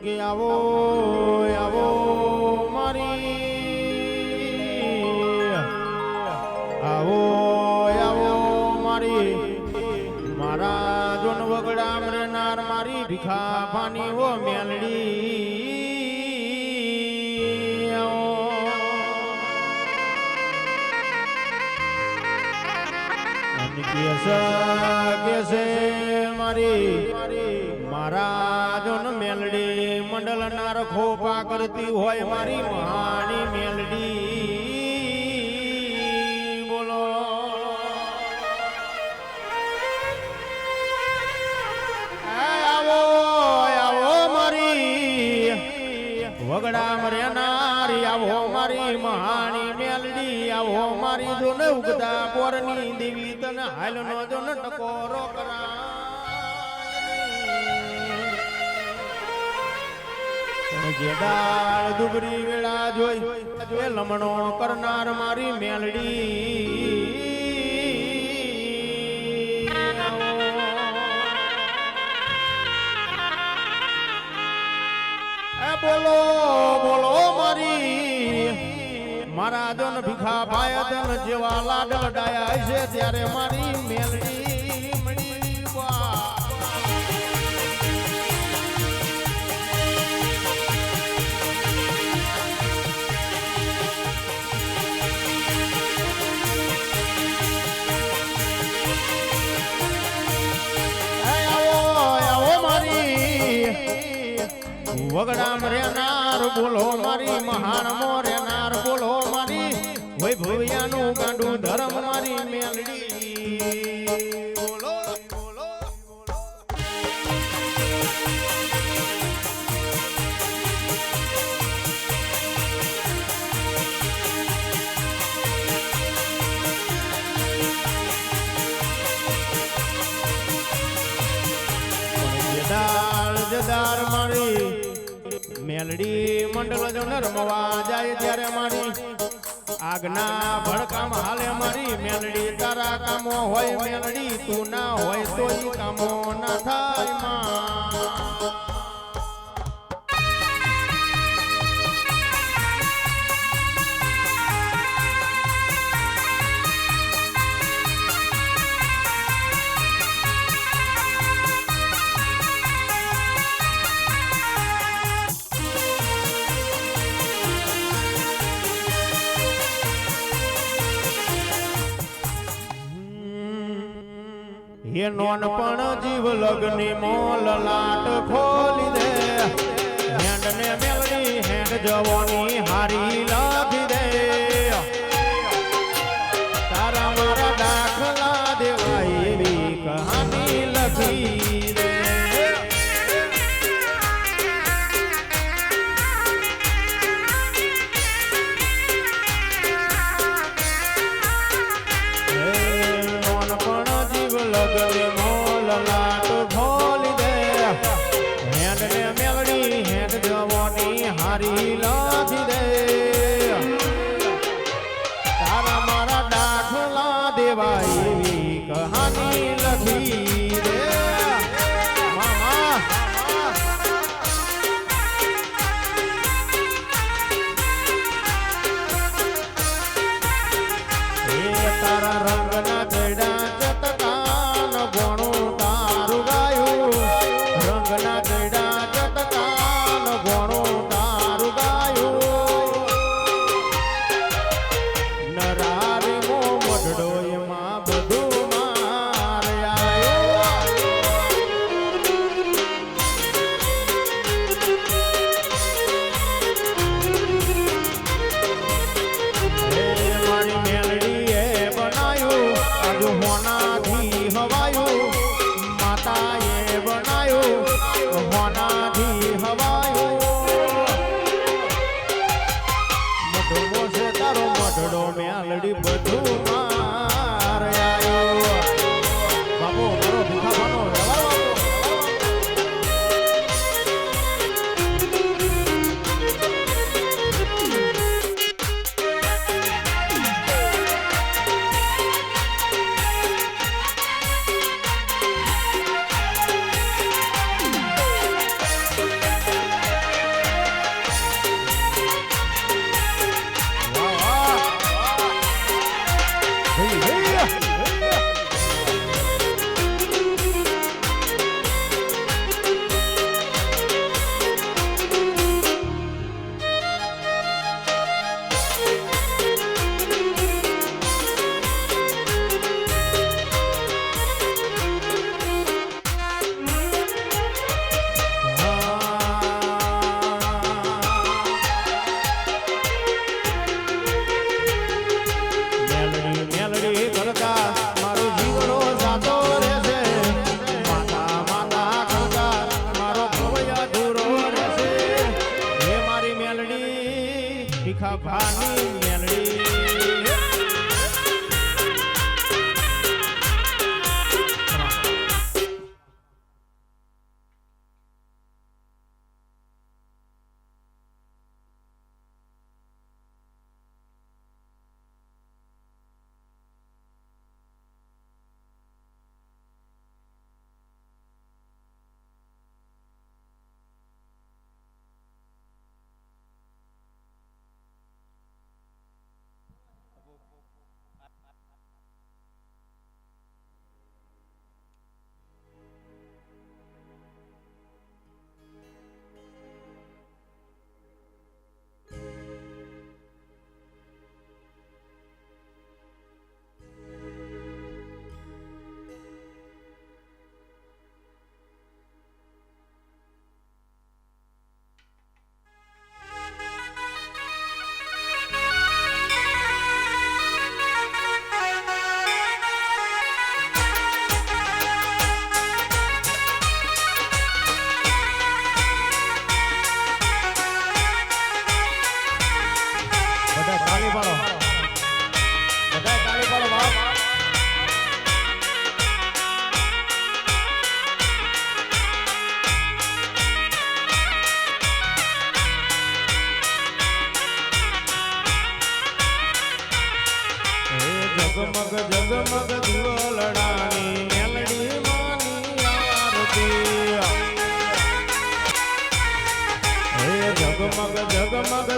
કે આવો આવો મારી આવો આવો મારી મારા જોન વગડા મરનાર મારી ભીખા પાની ઓ મેલડી કેસે મારી મારા જોન મેલડી મંડળ નાર ખોપા કરતી હોય મારી મહાની મેલડી બોલો આવો આવો મારી વગડા મર્યાનારી આવો મારી મહાની મેલડી આવો મારી જોને ઉગતા પોરની દેવી તને હાલ નો જોન ટકોરો કરા જેદાળ દુબરી વેળા જોઈ એ લમણો કરનાર મારી મેલડી બોલો બોલો મારી મારા જોન ભીખા ભાઈ ધન જેવા લાડલ ડાયા છે ત્યારે મારી મેલડી મળી વગડા મર્યાનાર બોલો મારી મહાન મોર્યાનાર બોલો મારી વૈભવ્યાનું ગાંડું ધર્મ મારી મેલડી બોલો બોલો જદાર મારી મેલડી મંડળ જો નરમવા જાય ત્યારે મારી આગના ભડકામ હાલે મારી મેલડી તારા કામો હોય મેલડી તું ના હોય તો ઈ કામો ના થાય માં ये नोनपण जीव लगनी मोल लाट खोली दे हेंड ने मेलडी हेंड जवानी हारी लागी दे तारा मारा दाखला देवाई एवी कहानी लखी दे लगने मोल लाट खोली दे हेंड ने मेलडी हेंड जवानी हारी लागी दे तारा मारा दाखला देवाई एवी कहानी लखी दे मामा तारा रंग ना जड़ा ગોણું તારું ગાયું રંગના જડા ચટકાન ગોણું તારું ગાયું નરારી મો મઢડો એમાં બધું માર આવ્યો મારી મેલડી એ બનાયું આજુ હોનાથી હવાયું માતાએ બનાયું હોનાથી હવાયું મઢડો છે તારો મઢડો મેલડી બધું માર આવ્યો બાબો મારો ભીખા પાનો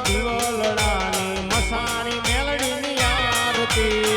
દિવલડાની મસાણી મેલડીની આરતી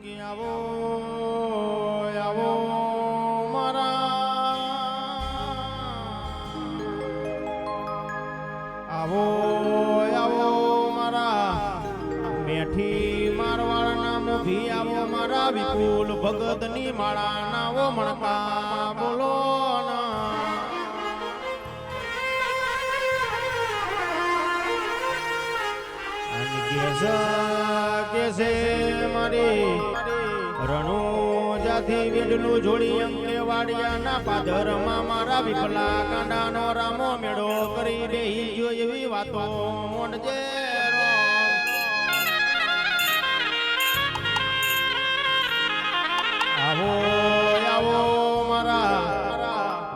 કે આવો આવો મારા આવો આવો મારા મેઠી મારવાળના મુભી આવો મારા વિપુલ ભગતની માળા નાવો મણકા બોલો ના કેસે મારી રણુ જાથી વેડલું જોડી અંકે વાડિયાના પાદરમાં મારા વિપલા કાંડાનો રામો મેળો કરી બેહી જો એવી વાતો મોંડજે આવો આવો મારા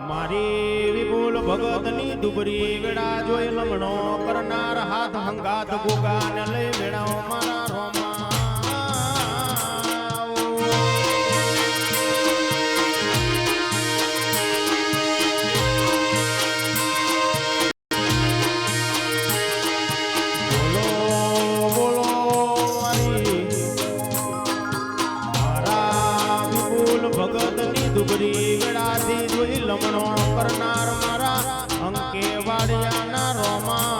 મારી વિપુલ ભગતની દુબરી વેડા જોઈ લમણો કરનાર હાથ હંગાત ગોગાને લઈ વેડાઓ મારા રોમા બોલો બોલો મારી મારા વિપુલ ભગતની દુબરી વેડાથી જોઈ લમણો કરનાર મારા અંકે વાડિયાના રોમા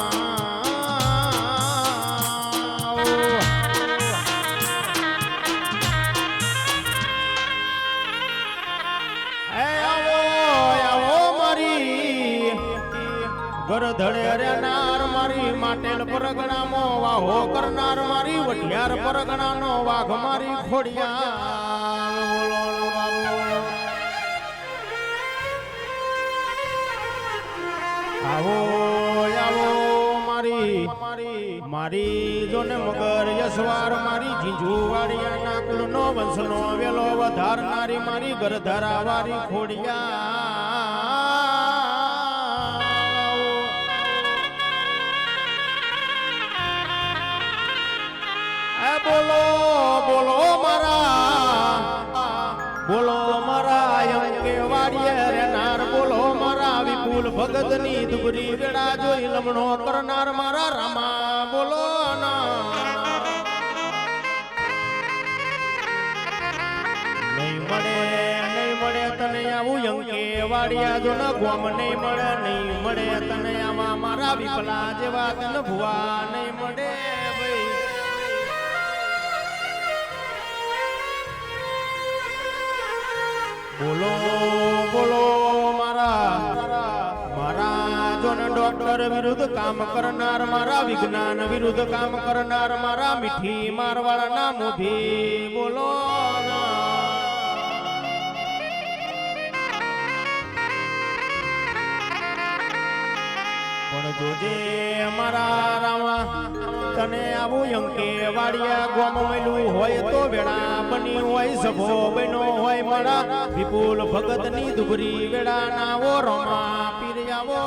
ગરધડે રેનાર મારી માટેલ પરગણામો વાહો કરનાર મારી વઢિયાર પરગણાનો વાઘ મારી ખોડિયાર આવો આવો મારી મારી જોને મગર યસવાર મારી જીંજુ વાડિયાના કુલનો વંશનો વેલો વધારનારી મારી ગરધરા વારી ખોડિયાર બોલો બોલો મારા અંકે વાડીએ રેનાર બોલો મારા વિપુલ ભગતની દુબરી વેડા જોઈ લમણો કરનાર મારા રામા બોલો ના નહીં મળે તને આવું અંકે વાડિયા જો ન ગોમ નહીં મળે તને આમાં મારા વિપલા જેવા તને ભુવા નહીં મળે બોલો બોલો મારા જોન ડોક્ટર વિરુદ્ધ કામ કરનાર મારા વિજ્ઞાન વિરુદ્ધ કામ કરનાર મારા મીઠી મારવાળાના મોભી બોલો પણ જોજે મારા રામા તને આવું અંકે વાડિયા ગોમ મળ્યું હોય તો વેળા બની હોય સભો બનો હોય મારા વિપુલ ભગતની દુબરી વેળા નાવો રમા પીર આવો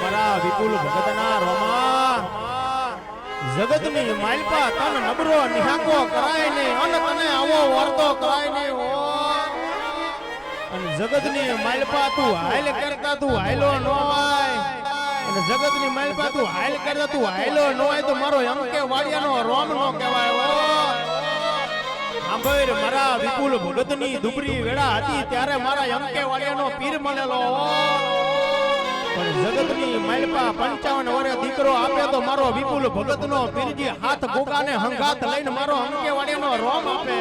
મારા વિપુલ ભગતના રમા જગતની માલપા તન નબરો નિહાકો કરાય નહીં અને તને આવો વર્તો કરાય નહીં અને જગતની માલપા તું હાલ કરતા તું હાયલો નો હોય અને જગતની માલપા તું હાલ કરતા તું હાયલો નો હોય તો મારો અંકે વાડિયાનો રોમ નો કહેવાય આંભર મારા વિપુલ ભગતની દુબરી વેળા હતી ત્યારે મારા અંકે વાડિયાનો પીર મળેલો પણ જગતની માલપા 55 વર્ષ દીકરો આપે તો મારો વિપુલ ભગતનો પીરજી હાથ ગોગાને હંગાત લઈને મારો અંકે વાડિયાનો રોમ આપે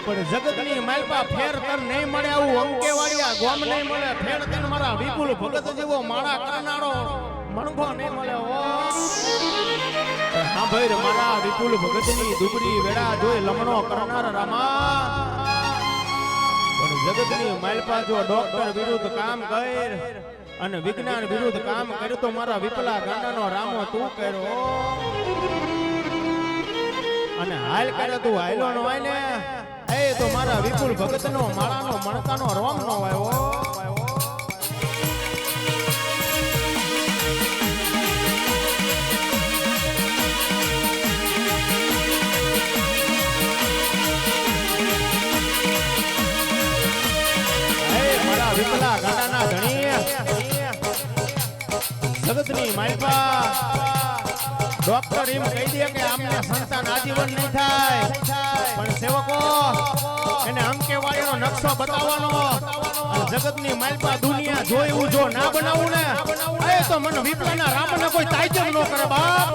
પણ જગતની માલપા ફેર તન નહીં મળે આવું અંકે વાડિયા ગોમ નહીં મળે ફેર તન મારા વિપુલ ભગત જેવો માળા કરનારો મણગો નહીં મળે હા ભાઈ મારા વિપુલ ભગતની દુબરી વેડા જોઈ લમણો કરનાર રામા પણ જગતની માલપા જો ડોક્ટર વિરુદ્ધ કામ કર અને વિજ્ઞાન વિરુદ્ધ કામ કર્યું તો મારા વિપલા ગાંડાનો રામો તું કર્યો અને હાલ કરે તું હાયલો નો હોય ને એ તો મારા વિપુલ ભગતનો માળાનો મણકાનો રોમ નો આવ્યો મારા વિપલા ગાંડાના ધણી જગતની માલપા ડોક્ટર એમ કહી દે કે આમને સંતાન આજીવન નહીં થાય, પણ સેવકો એને અંકેવાળીનો નકશો બતાવવાનો અને જગતની માલપા દુનિયા જોયું જો ના બનાવું ને એ તો મને વિપ્લવના રામને કોઈ તાજબ ન કરે બાપ.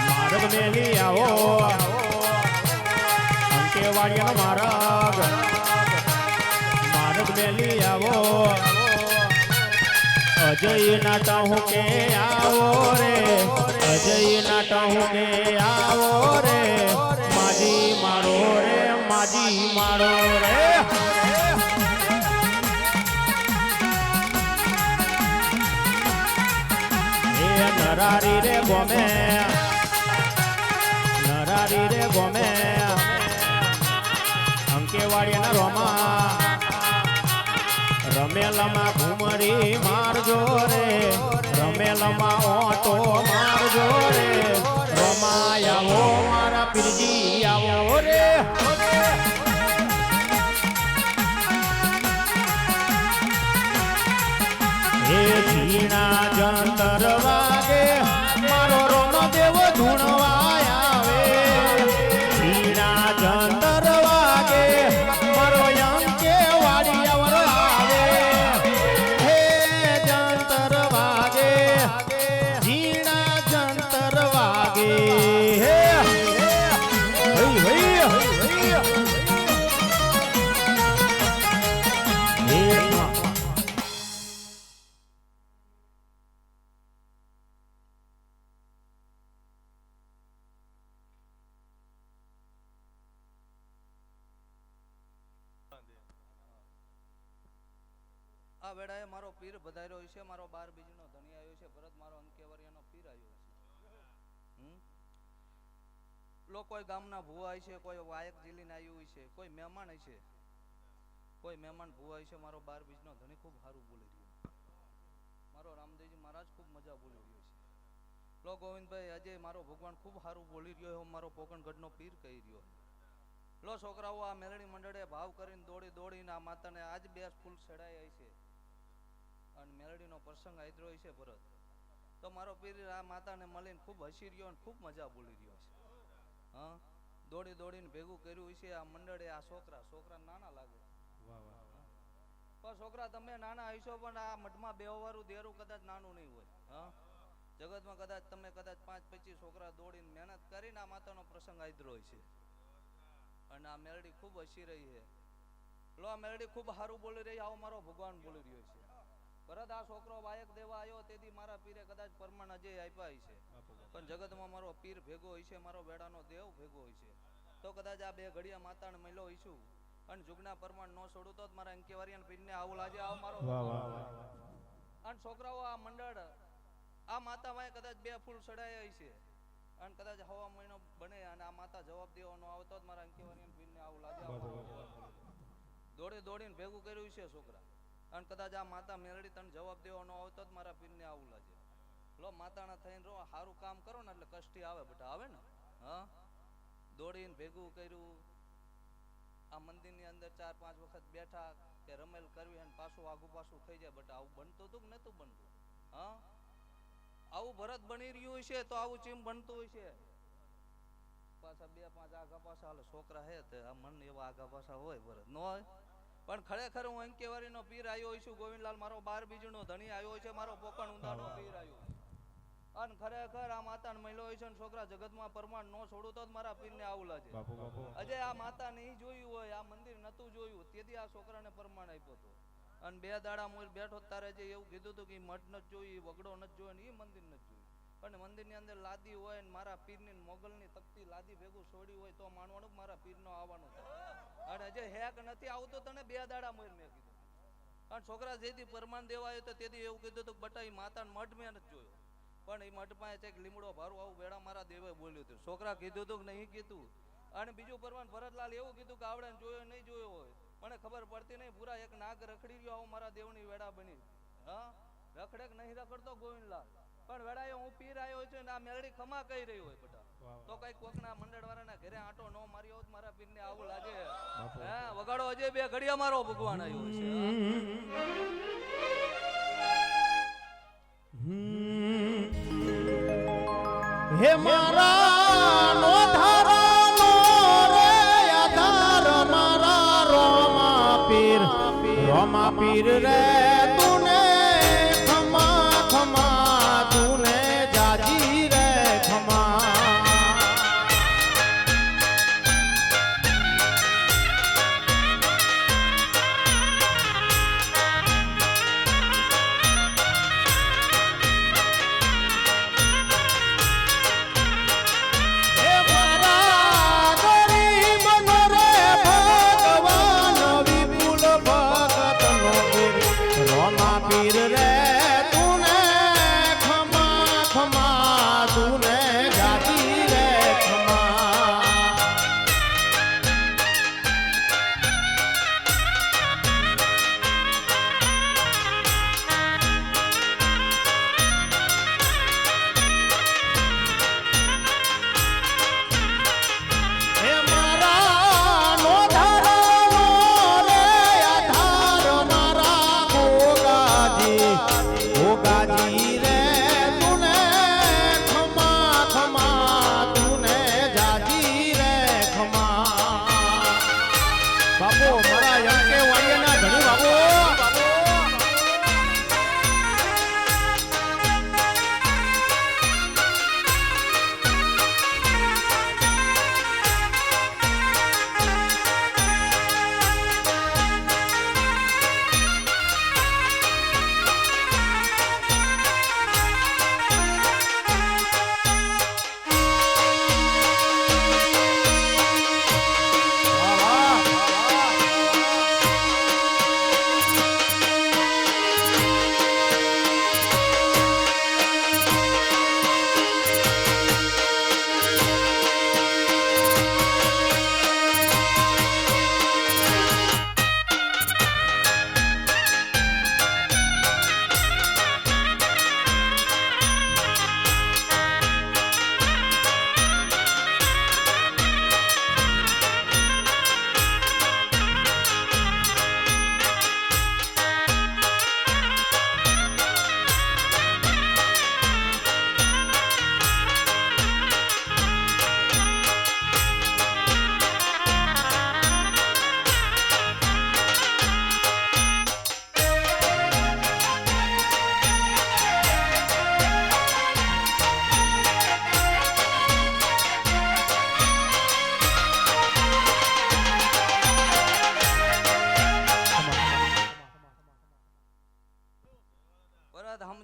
માર્ગ મેલી આવો અંકેવાડિયાનો માર્ગ મેલી આવો અજય નાટા હું કે આવો રે, અજય નાટા હું કે આવો રે, માજી મારો રે, માજી મારો રે. નરારી રે ગોમે, નરારી રે ગોમે અંકેવાડિયાના રોમા રમેલમાં ઘુમરી મારજો રે, રમેલમાં ઓટો મારજો રે, રોમા આવો મારા પીરજી આવો રે. હે ઝીણા જંતર વાગે મારો રોનો દેવો ધૂણવા આવે, ઝીણા જંતર વાગે મારો અંકેવાડિયા આવે, હે જંતર વાગે ઝીણા જંતર વાગે હે આ વેળાએ મારો પીર વધાર્યો છે, મારો 12 બીજનો ધણી આવ્યો છે, ભરત મારો અંકેવારિયાનો પીર આવ્યો છે. કોઈ ગામના ભુવા છે, કોઈ વાયક જીલીને આવ્યું છે, કોઈ મહેમાન છે, કોઈ મહેમાન ભુવા છે. મારો 12 બીજનો ધણી ખૂબ સારું બોલી રહ્યો, મારો રામદેવજી મહારાજ ખૂબ મજા બોલી રહ્યો છે. લો ગોવિંદભાઈ આજે મારો ભગવાન ખૂબ સારું બોલી રહ્યો, મારો પોકણગઢનો પીર કહી રહ્યો. લો છોકરાઓ આ મેલડી મંડળે ભાવ કરીને દોડી દોડીને આ માતાને આજ 2 ફૂલ ચડાયા છે અને મેલડીનો પ્રસંગ આદરો છે ભરત. તો મારો પીર આ માતાને મળીને ખૂબ હસી રહ્યો અને ખૂબ મજા બોલી રહ્યો છે. હા, દોડી દોડીને ભેગું કર્યું છે આ મંડળે. આ છોકરા નાના લાગે, પણ છોકરા તમે નાના હશો પણ આ મઠમાં બેહવારું દેરું કદાચ નાનું નહીં હોય. હા, જગતમાં કદાચ તમે 5-25 છોકરા દોડીને મહેનત કરીને આ માતાનો પ્રસંગ આદરો છે અને આ મેલડી ખૂબ હસી રહી છે. લો આ મેલડી ખૂબ સારું બોલી રહી, આવો મારો ભગવાન બોલી રહ્યો છે. ભરત આ છોકરો વાયક દેવા આવ્યો તેથી મારા પીરે કદાચ પરમાણ અજય આપ્યા છે, પણ જગતમાં મારો પીર ભેગો હોય છે, મારો બેડાનો દેવ ભેગો હોય છે. તો કદાચ આ 2 ઘડિયા માતાને મળ્યો હોઈશું અને જુગના પરમાણ ન છોડું તો મારા અંકેવારિયાના પીરને આવું લાગે. આવો મારો અને છોકરાઓ આ મંડળ આ માતા વાય કદાચ 2 ફૂલ ચડાયા છે અને કદાચ હવા મહિનો બને અને આ માતા જવાબ દેવાનો આવતો જ મારા અંકેવારિયાના પીરને આવું લાગે. દોડી દોડીને ભેગું કર્યું છે છોકરા અને કદાચ આ માતા મેલડી તને જવાબ દેવાનો આવતો જ મારા પીરને આવું લાગે. લો માતાના થઈને રો સારું કામ કરો ને એટલે કષ્ટી આવે બેટા, આવે ને. હા, દોડીને ભેગું કર્યું, આ મંદિરની અંદર 4-5 વખત બેઠા કે રમેલ કરવી અને પાછું આગું પાછું થઈ જાય બેટા. આવું બનતું હતું કે નતું બનતું? હા, આવું ભરત બની રહ્યું છે તો આવું ચીમ બનતું હોય છે. પાછા 2-5 આગા પાછા હાલે છોકરા હે તે આ મન એવા આગા પાછા હોય ભરત ન હોય પણ ખરેખર હું અંકેવારીનો પીર આવ્યો છું. ગોવિંદલાલ મારો 12 બીજનો ધણી આવ્યો છે, મારો પોકણ ઊંધાનો પીર આવ્યો. અને ખરેખર આ માતાને મળ્યો હોય છે ને છોકરા જગતમાં પરમાણ નો છોડું તો જ મારા પીરને આવું લાગે. અજે આ માતા નહીં જોયું હોય, આ મંદિર નતું જોયું, તેથી આ છોકરાને પરમાણ આપ્યો હતો. અને 2 દાડા મોર બેઠો તારે જે એવું કીધું હતું કે મઠ નથી જોયું, વગડો નથી જોયો ને એ મંદિર નથી જોયું. પણ મંદિરની અંદર લાદી હોય ને મારા પીરની મોગલની તકતી લાદી ભેગું છોડી હોય તો માનવાનું મારા પીરનો આવવાનું થાય. અને હજે હેક નથી આવતો તને 2 દાડા મોર મેં કીધું. અને છોકરા જેથી પરમાણ દેવા આવ્યો તો તેથી એવું કીધું હતું બટા એ માતાને મઠ મેં નથી જોયો. પણ એ મઠ પાસે એક લીમડો ભારું આવું વેળા મારા દેવે બોલ્યું હતું. છોકરા કીધું હતું કે નહીં કીધું. અને બીજું પરમાણ ભરતલાલ એવું કીધું કે આવડે જોયો નહીં જોયો હોય મને ખબર પડતી નહીં. પૂરા એક નાગ રખડી ગયો આવું મારા દેવની વેળા બની. હા રખડે કે નહીં રખડતો ગોવિંદલાલ, પણ વેળાએ હું પીર આવ્યો છું ને આ મેલડી ખમા કહી રહી હોય બેટા. તો કઈ કોકના મંડળ વાળાના ઘરે આંટો ન માર્યો હોત મારા પીરને આવું લાગે. હે વગાડો હજે 2 ઘડિયા મારો ભગવાન આવ્યો છે. હે મારા નો ધારાનો રે આધાર મારા રોમા પીર રે તુને ખમા ખમા તુને જાજી રે ખમા. પીર રે તુને ખમા ખમા તુને જાતી રે ખમા. હે મારા નો ધારાનો રે આધાર મારા ગોગાજી રે તુને ખમા ખમા તુને જાજી રે ખમા. બાપુ મારા એમ કે વાડિયાના ધણી બાપુ.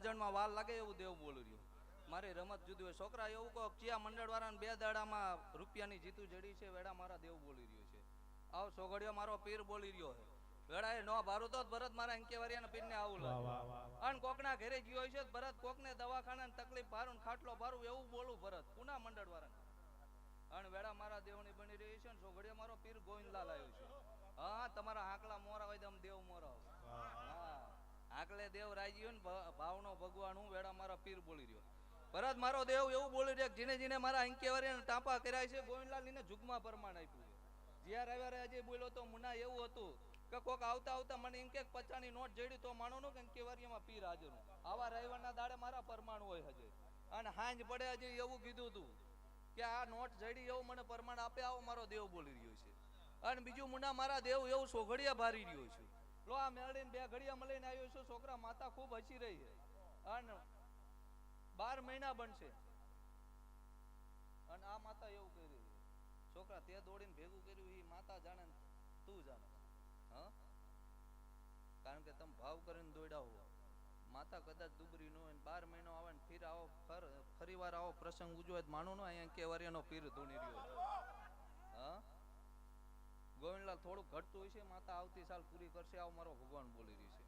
સમજણમાં વાર લાગે એવું દેવ બોલું રહ્યું. મારી રમત જુદી હોય. છોકરા એવું કહો ચિયા મંડળ વાળાને 2 દાડામાં રૂપિયાની જીતું જડી છે વેડા મારા દેવ બોલી રહ્યો છે. આવ સોગડિયો મારો પીર બોલી રહ્યો છે. વેડાએ નો ભારું તો ભરત મારા અંકેવારિયાના પીરને આવું લાગે. અને કોકના ઘરે ગયો હોય છે ભરત કોકને દવાખાનાની તકલીફ ભારું ખાટલો ભારું એવું બોલું ભરત પુના મંડળ વાળાને. અને વેડા મારા દેવની બની રહી છે ને સોગડિયો મારો પીર ગોવિંદલાલ આવ્યો છે. હા તમારા આંકલા મોરા હોય તો આમ દેવ મોરા હોય. હા આકલે દેવ રાજી ને ભાવનો ભગવાન હું વેડા મારા પીર બોલી રહ્યો. ભરત મારો દેવ એવું બોલી રહ્યો જીને જીને મારા અંકેવારિયાને ટાંપા કર્યા છે ગોવિંદલાલ ને જુગમાં પરમાણ આપ્યું છે. જ્યાં રવિવારે આજે બોલ્યો તો મુના એવું હતું કે કોક આવતા આવતા મને એમ કે 50ની નોટ જડી તો માનો નો કે અંકેવારિયામાં પીર હાજર હું. આવા રવિવારના દાડે મારા પરમાણ હોય હજે. અને હાંજ પડે હજી એવું કીધું હતું કે આ નોટ જડી એવું મને પરમાણ આપે આવો મારો દેવ બોલી રહ્યો છે. અને બીજું મુંડા મારા દેવ એવું સોઘડિયા ભારી રહ્યો છું. લો આ મેળડીને 2 ઘડિયા મળીને આવ્યો છું. છોકરા માતા ખૂબ હસી રહી છે અને 12 મહિના બનશે અને આ માતા એવું કરી રહી છે. છોકરા તે દોડીને ભેગું કર્યું એ માતા જાણે તું જાણે. હા, કારણ કે તમે ભાવ કરીને દોડ્યા હો. માતા કદાચ દુબરી ન હોય 12 મહિનો આવે ને ફીર આવો ફરી વાર આવો પ્રસંગ ઉજવે માનો ને અહીંયા કેવરિયાનો પીર ધૂણી રહ્યો છે. હા, ગોવિંદલાલ થોડું ઘટતું હોય છે. માતા આવતી સાલ પૂરી કરશે આવું મારો ભગવાન બોલી રહી છે.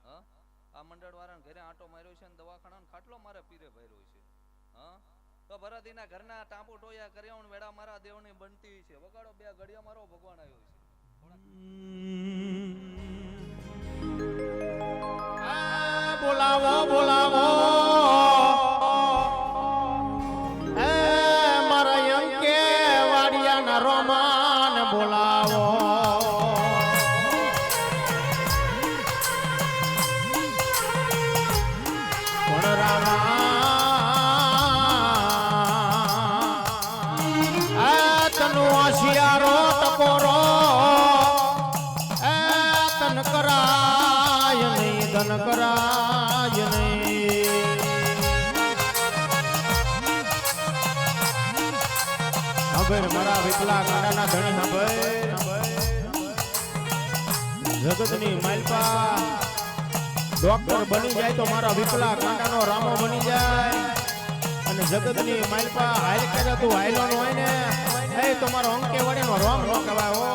હા, આ મંડળ વાળાને ઘરે આંટો માર્યો છે ને દવાખાના ખાટલો મારે પીરે ભર્યો છે. હા, તો ભરતીના ઘરના ટાંપુ ટોયા કર્યા વેડા મારા દેવની બનતી છે. વગાડો 2 ઘડિયા મારો ભગવાન આવ્યો છે. બોલાવો બોલાવો મારા અંકે વાડિયાના રોમાન બોલાવો. પણ રામા તનુ હોશિયારો ટકોરો તન કરાય નહીં ધન કરાય નહીં. હવે મારા વિપલા ગાડાના ધણી હવે જગતની માલપા ડોક્ટર બની જાય તો મારા વિપલા ગાડાનો રામો બની જાય અને જગતની માલપા હાલ કરે તું હાયલો નો હોય ને એ તો મારો અંકે વડેનો રામ નો કહેવાય. ઓ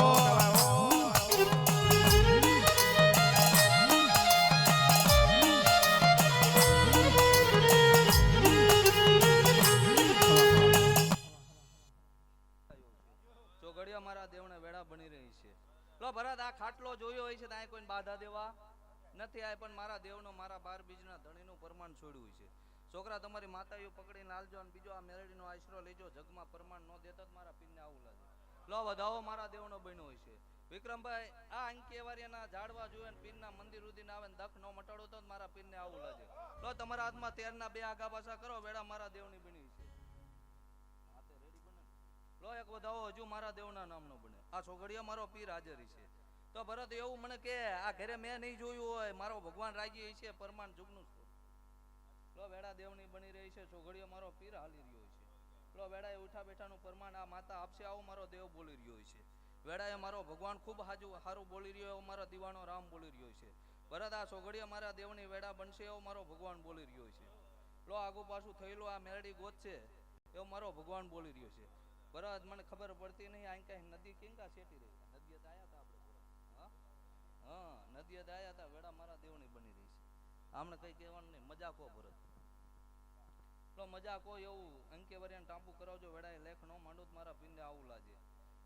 મારા દેવને વેડા બની રહી છે. લો ભરત આ ખાટલો જોયો હોય છે ત્યાં કોઈને બાધા દેવા નથી આય પણ મારા દેવનો મારા 12 બીજના ધણીનું પરમાન છોડ્યું છે. છોકરા તમારી માતાઓ પકડીને આલજો અને બીજો આ મેલડીનો આશરો લેજો. જગમાં પરમાન ન દેતા મારા પીરને આવું લાગે. લો વધાવો મારા દેવનો બન્યો હોય છે. વિક્રમભાઈ આ અંકેવારિયાના ઝાડવા જોવે ને પીરના મંદિર ઉદીને આવે ને દખ નો મટાડો તો મારા પીરને આવું લાગે. લો તમારા હાથમાં 13ના 2 આગા પાછા કરો વેડા મારા દેવની બની છે. લો એક વધાવો હજુ મારા દેવના નામનો બને. આ છોકરીયા મારો પીર હાજરી છે. તો ભરત એવું મને કે આ ઘરે મેં નહીં જોયું હોય મારો ભગવાન રાજી છે પરમાન જુગનું છે. લો વેડા દેવની બની રહી છે. છોકરીયો મારો પીર હાલી રહ્યો છે. લો વેડાએ ઉઠા બેઠાનું પરમાન આ માતા આપશે આવું મારો દેવ બોલી રહ્યો છે. વેડાએ મારો ભગવાન ખૂબ હારું બોલી રહ્યો એવો મારો દીવાનો રામ બોલી રહ્યો છે. ભરત આ છોકરીયા મારા દેવની વેડા બનશે એવો મારો ભગવાન બોલી રહ્યો છે. લો આગુ પાછું થયેલું આ મેરડી ગોત છે એવો મારો ભગવાન બોલી રહ્યો છે. ભરત મને ખબર પડતી નહીં આ કઈ નદી કેંકા શેટી રહી. નદીએ આયા હતા આપણે. હા, નદીએ આયા હતા વેડા મારા દેવની બની રહી છે. આમને કઈ કહેવાનું નહીં. મજાકો ભરત લો મજાકો એવું અંકેવરિયાને ટાંપુ કરાવજો. વેડાએ લેખ નો માંડું મારા પીરને આવું લાગે.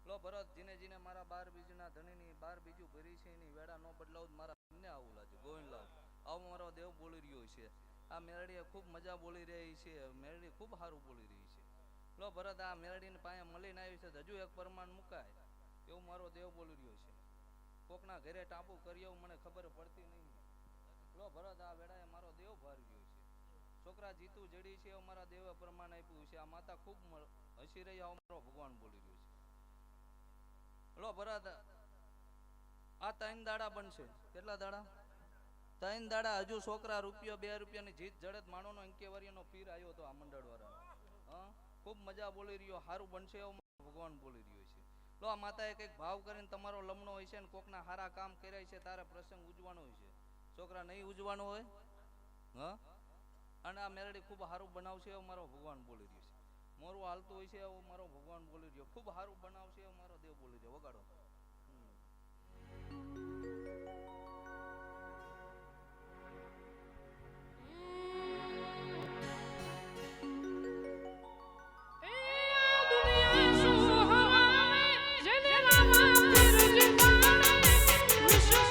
લો ભરત જીને જીને મારા 12 બીજના ધણીની 12 બીજું ભરી છે એની વેડા નો બદલાવ મારા પીરને આવું લાગે. ગોવિંદલાલ આવો મારો દેવ બોલી રહ્યો છે. આ મેરડીએ ખૂબ મજા બોલી રહી છે. મેરડી ખૂબ સારું બોલી રહી છે. લો ભરત આ મેરડીને પાસે મળીને આવી છે હજુ એક પરમાન મુકાય એવું મારો દેવ બોલી રહ્યો છે. કોકના ઘરે ટાંપુ કરી એવું મને ખબર પડતી નહીં. લો ભરત આ વેડાએ મારો દેવ ભારી રહ્યો છે. છોકરા જીતું જડી છે એવું મારા દેવે પરમાન આપ્યું છે. આ માતા ખૂબ હસી રહી આવું મારો ભગવાન બોલી રહ્યો છે. લો ભરત આ 3 દાડા બનશે. કેટલા દાડા? 3 દાડા. હજુ છોકરા રૂપિયો 2 રૂપિયાની જીત જડત માણોનો અંકેવારીનો પીર આવ્યો હતો આ મંડળ વાળા. હા, ખૂબ મજા બોલી રહ્યો. સારું બનશે એવું ભગવાન બોલી રહ્યો છે. લો આ માતાએ કંઈક ભાવ કરીને તમારો લમણો હોય છે ને કોકના સારા કામ કર્યા છે તારે પ્રસંગ ઉજવાનો હોય છે. છોકરા નહીં ઉજવાનો હોય. હા, અને આ મેરડી ખૂબ સારું બનાવશે એવું મારો ભગવાન બોલી રહ્યો છે. મોરું હાલતું હોય છે એવું મારો ભગવાન બોલી રહ્યો. ખૂબ સારું બનાવશે એવું મારો દેવ બોલી રહ્યો. વગાડો. વિશ્વ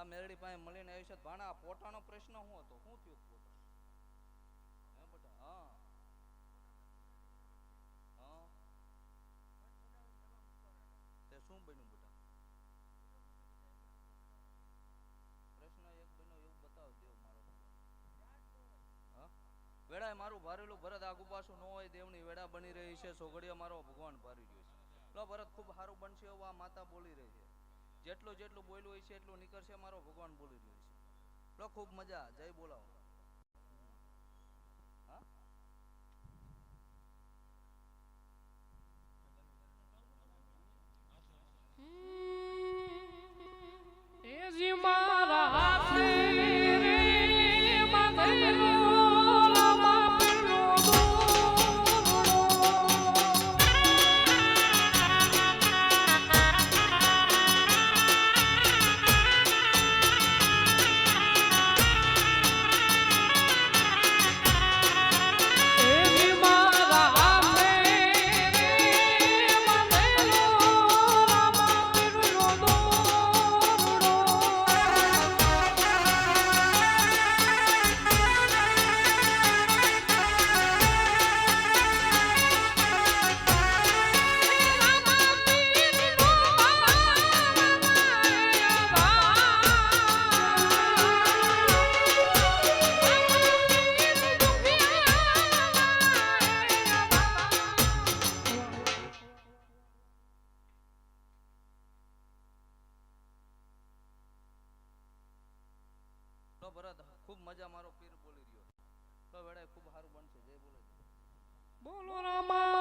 આ મેરડી પાસે મળીને આવ્યું છે. ભાણા આ પોટાનો પ્રશ્ન શું હતો? શું થયું પોટા? હે બેટા? હા હા તે શું બન્યું બેટા? પ્રશ્ન એક બન્યો એવું બતાવ દેવ મારો. હા વેળાએ મારું ભારેલું ભરત આગુ પાછું ન હોય દેવની વેળા બની રહી છે. સોગડિયા મારો ભગવાન ભારી રહ્યો છે. લો ભરત ખૂબ સારું બનશે એવું આ માતા બોલી રહી છે. જેટલું જેટલું બોલ્યું હોય છે એટલું નીકળશે. મારો ભગવાન બોલી રહ્યો છે. લો ખૂબ મજા. જય બોલાવો. હા એજી મારા હાથે રે બાંધેલો લાંબા પીળો દોરડો. એજી મારા હાથે રે બાંધેલો લાંબા પીળો દોરડો. લો ભરત ખૂબ મજા. મારો પીર બોલી રહ્યો. લો વેળાએ ખૂબ સારું બનશે. જય બોલે. બોલો રામા